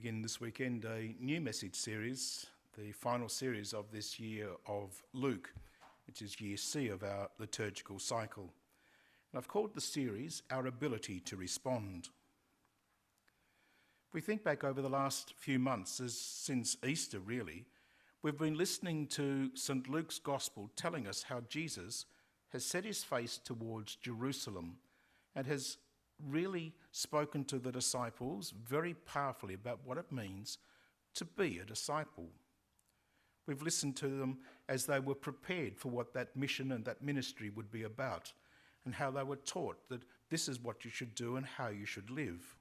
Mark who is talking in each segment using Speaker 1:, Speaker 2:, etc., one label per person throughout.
Speaker 1: begin this weekend a new message series, the final series of this year of Luke, which is year C of our liturgical cycle. And I've called the series Our Ability to Respond. If we think back over the last few months, since Easter really, we've been listening to St. Luke's Gospel telling us how Jesus has set his face towards Jerusalem and has really spoken to the disciples very powerfully about what it means to be a disciple. We've listened to them as they were prepared for what that mission and that ministry would be about, and how they were taught that this is what you should do and how you should live.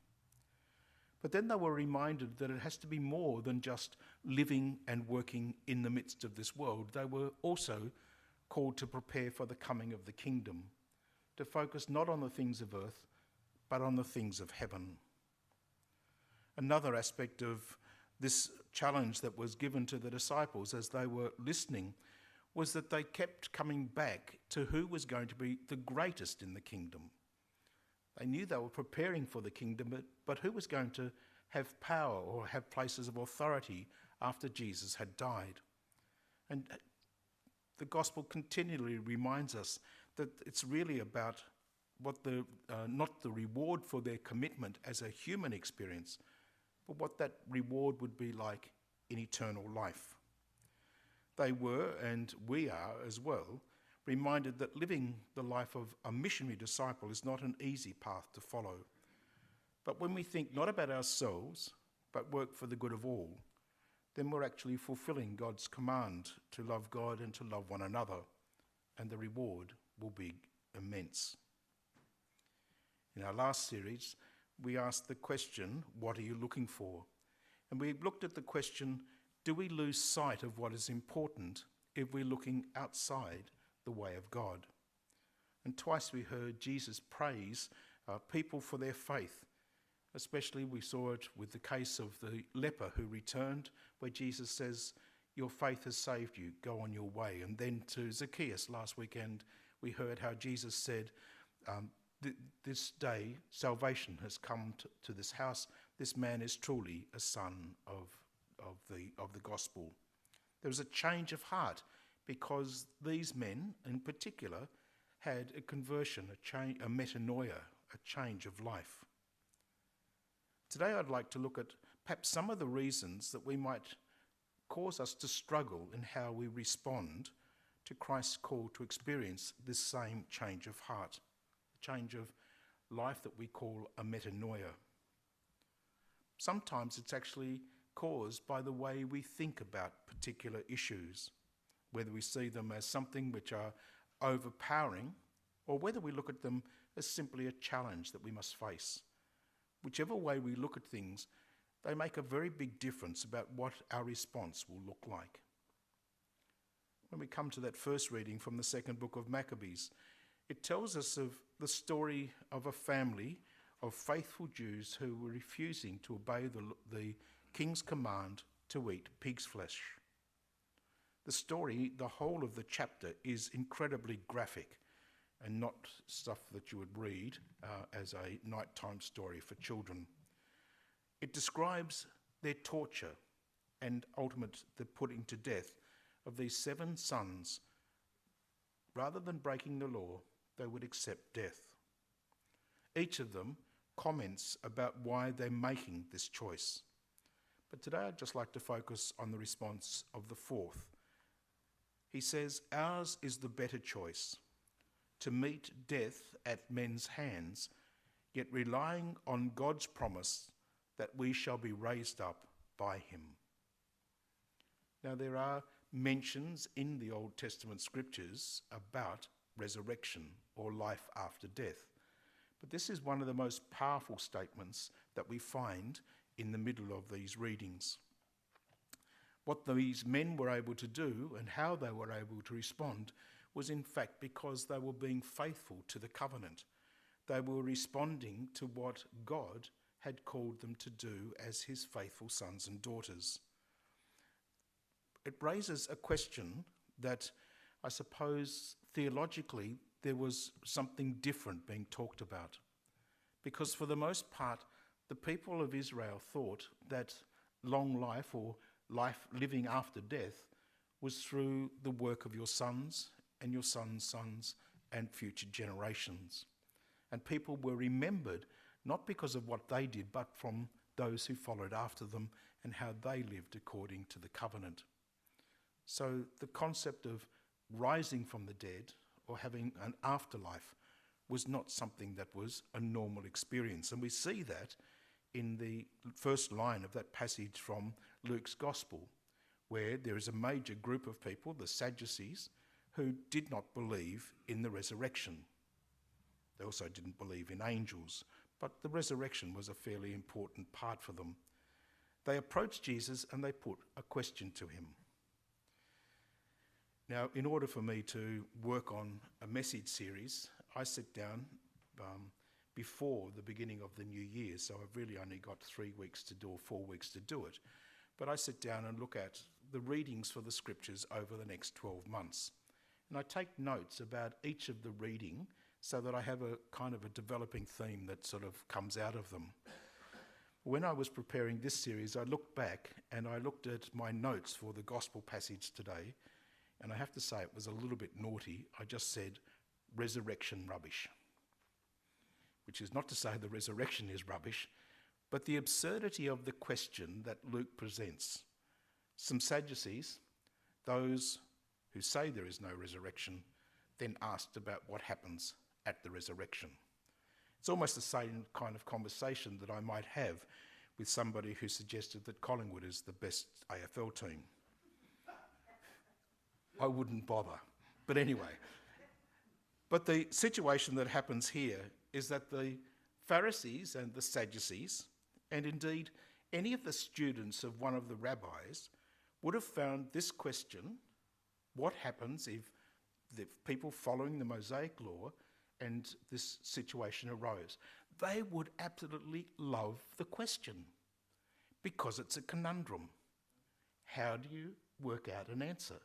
Speaker 1: But then they were reminded that it has to be more than just living and working in the midst of this world. They were also called to prepare for the coming of the kingdom, to focus not on the things of earth, but on the things of heaven. Another aspect of this challenge that was given to the disciples as they were listening was that they kept coming back to who was going to be the greatest in the kingdom. They knew they were preparing for the kingdom, but who was going to have power or have places of authority after Jesus had died? And the gospel continually reminds us that it's really about what not the reward for their commitment as a human experience, but what that reward would be like in eternal life. They were, and we are as well, reminded that living the life of a missionary disciple is not an easy path to follow. But when we think not about ourselves, but work for the good of all, then we're actually fulfilling God's command to love God and to love one another, and the reward will be immense. In our last series, we asked the question, what are you looking for? And we looked at the question, do we lose sight of what is important if we're looking outside the way of God? And twice we heard Jesus praise people for their faith. Especially we saw it with the case of the leper who returned, where Jesus says, your faith has saved you, go on your way. And then to Zacchaeus last weekend, we heard how Jesus said, this day salvation has come to this house. This man is truly a son of the gospel. There was a change of heart because these men in particular had a conversion, a metanoia, a change of life. Today I'd like to look at perhaps some of the reasons that we might cause us to struggle in how we respond to Christ's call to experience this same change of heart, a change of life that we call a metanoia. Sometimes it's actually caused by the way we think about particular issues, whether we see them as something which are overpowering or whether we look at them as simply a challenge that we must face. Whichever way we look at things, they make a very big difference about what our response will look like. When we come to that first reading from the second book of Maccabees, it tells us of the story of a family of faithful Jews who were refusing to obey the king's command to eat pig's flesh. The story, the whole of the chapter, is incredibly graphic and not stuff that you would read as a nighttime story for children. It describes their torture and the putting to death of these 7 sons. Rather than breaking the law, they would accept death. Each of them comments about why they're making this choice. But today I'd just like to focus on the response of the fourth. He says, ours is the better choice, to meet death at men's hands, yet relying on God's promise that we shall be raised up by him. Now there are mentions in the Old Testament scriptures about resurrection or life after death. But this is one of the most powerful statements that we find in the middle of these readings. What these men were able to do and how they were able to respond was in fact because they were being faithful to the covenant. They were responding to what God had called them to do as his faithful sons and daughters. It raises a question that I suppose theologically there was something different being talked about. Because for the most part, the people of Israel thought that long life or life living after death was through the work of your sons and your sons' sons and future generations. And people were remembered not because of what they did, but from those who followed after them and how they lived according to the covenant. So the concept of rising from the dead or having an afterlife was not something that was a normal experience. And we see that in the first line of that passage from Luke's Gospel, where there is a major group of people, the Sadducees, who did not believe in the resurrection. They also didn't believe in angels, but the resurrection was a fairly important part for them. They approached Jesus and they put a question to him. Now, in order for me to work on a message series, I sit down before the beginning of the new year, so I've really only got 3 weeks to do or 4 weeks to do it. But I sit down and look at the readings for the scriptures over the next 12 months. And I take notes about each of the reading so that I have a kind of a developing theme that sort of comes out of them. When I was preparing this series, I looked back and I looked at my notes for the gospel passage today, and I have to say it was a little bit naughty. I just said, resurrection rubbish, which is not to say the resurrection is rubbish, but the absurdity of the question that Luke presents. Some Sadducees, those who say there is no resurrection, then asked about what happens at the resurrection. It's almost the same kind of conversation that I might have with somebody who suggested that Collingwood is the best AFL team. I wouldn't bother. But anyway. But the situation that happens here is that the Pharisees and the Sadducees, and indeed any of the students of one of the rabbis, would have found this question, what happens if the people following the Mosaic law and this situation arose? They would absolutely love the question because it's a conundrum. How do you work out an answer?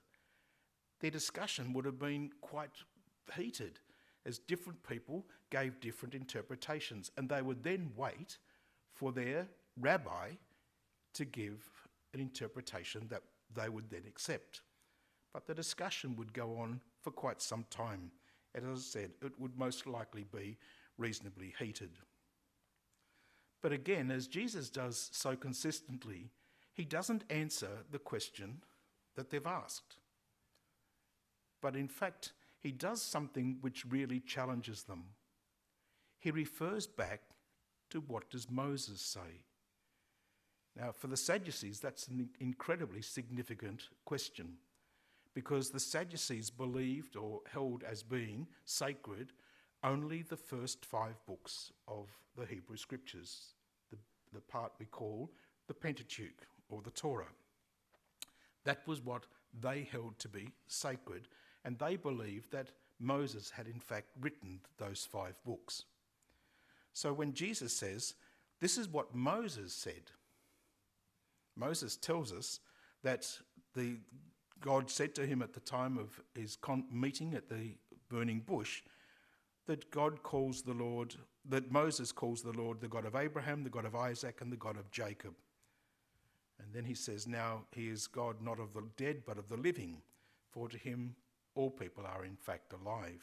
Speaker 1: Their discussion would have been quite heated as different people gave different interpretations, and they would then wait for their rabbi to give an interpretation that they would then accept. But the discussion would go on for quite some time. And as I said, it would most likely be reasonably heated. But again, as Jesus does so consistently, he doesn't answer the question that they've asked. But in fact, he does something which really challenges them. He refers back to what does Moses say. Now, for the Sadducees, that's an incredibly significant question, because the Sadducees believed or held as being sacred only the first 5 books of the Hebrew Scriptures, the part we call the Pentateuch or the Torah. That was what they held to be sacred, and they believed that Moses had in fact written those 5 books. So when Jesus says, this is what Moses said, Moses tells us that God said to him at the time of his meeting at the burning bush, that Moses calls the Lord the God of Abraham, the God of Isaac, and the God of Jacob. And then he says, now he is God not of the dead, but of the living, for to him all people are in fact alive.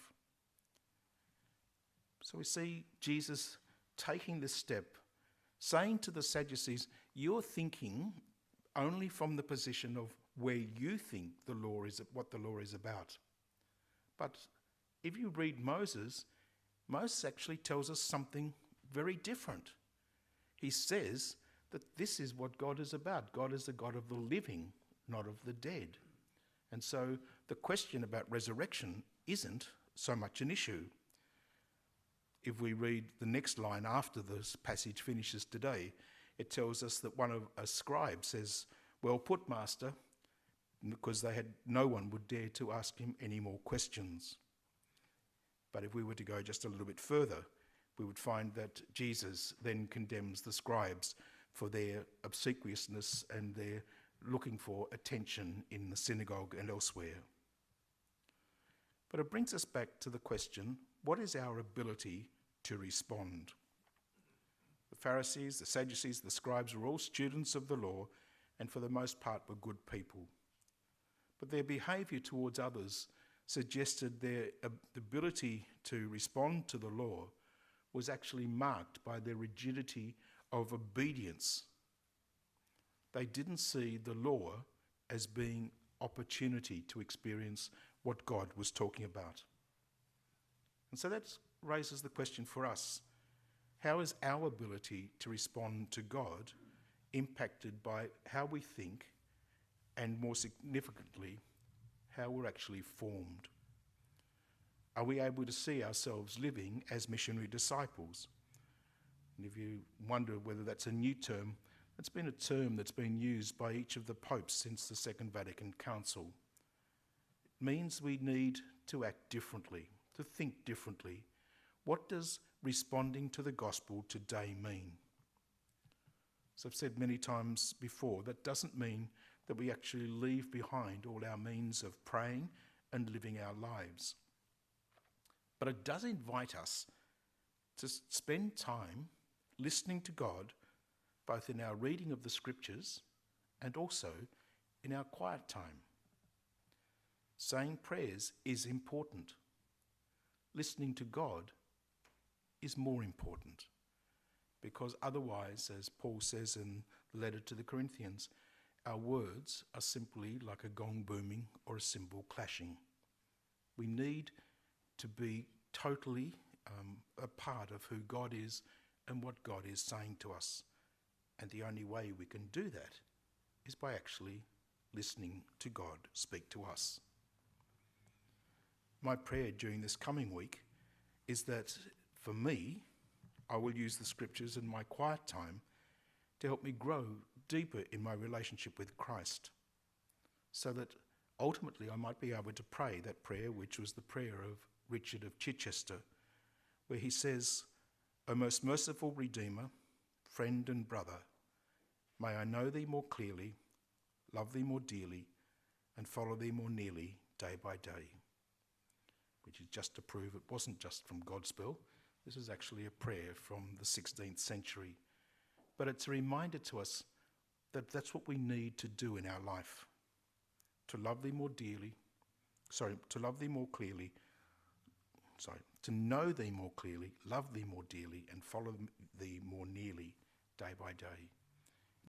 Speaker 1: So we see Jesus taking this step, saying to the Sadducees, you're thinking only from the position of where you think what the law is about. But if you read Moses actually tells us something very different. He says that this is what God is about. God is the God of the living, not of the dead. And so the question about resurrection isn't so much an issue. If we read the next line after this passage finishes today, it tells us that one of a scribe says, well put, Master, because no one would dare to ask him any more questions. But if we were to go just a little bit further, we would find that Jesus then condemns the scribes for their obsequiousness and their looking for attention in the synagogue and elsewhere. But it brings us back to the question, what is our ability to respond? The Pharisees, the Sadducees, the scribes were all students of the law, and for the most part were good people. But their behaviour towards others suggested their ability to respond to the law was actually marked by their rigidity of obedience. They didn't see the law as being opportunity to experience what God was talking about. And so that raises the question for us: how is our ability to respond to God impacted by how we think, and more significantly, how we're actually formed? Are we able to see ourselves living as missionary disciples? And if you wonder whether that's a new term, it's been a term that's been used by each of the popes since the Second Vatican Council. It means we need to act differently, to think differently. What does responding to the gospel today mean? As I've said many times before, that doesn't mean that we actually leave behind all our means of praying and living our lives. But it does invite us to spend time listening to God, both in our reading of the scriptures and also in our quiet time. Saying prayers is important. Listening to God is more important, because otherwise, as Paul says in the letter to the Corinthians, our words are simply like a gong booming or a cymbal clashing. We need to be totally a part of who God is and what God is saying to us. And the only way we can do that is by actually listening to God speak to us. My prayer during this coming week is that, for me, I will use the scriptures in my quiet time to help me grow deeper in my relationship with Christ, so that ultimately I might be able to pray that prayer, which was the prayer of Richard of Chichester, where he says, "O most merciful Redeemer, friend and brother, may I know thee more clearly, love thee more dearly, and follow thee more nearly day by day." Which is just to prove it wasn't just from Godspell. This is actually a prayer from the 16th century. But it's a reminder to us that that's what we need to do in our life. To love thee more dearly, to love thee more clearly, to know thee more clearly, love thee more dearly, and follow thee more nearly day by day.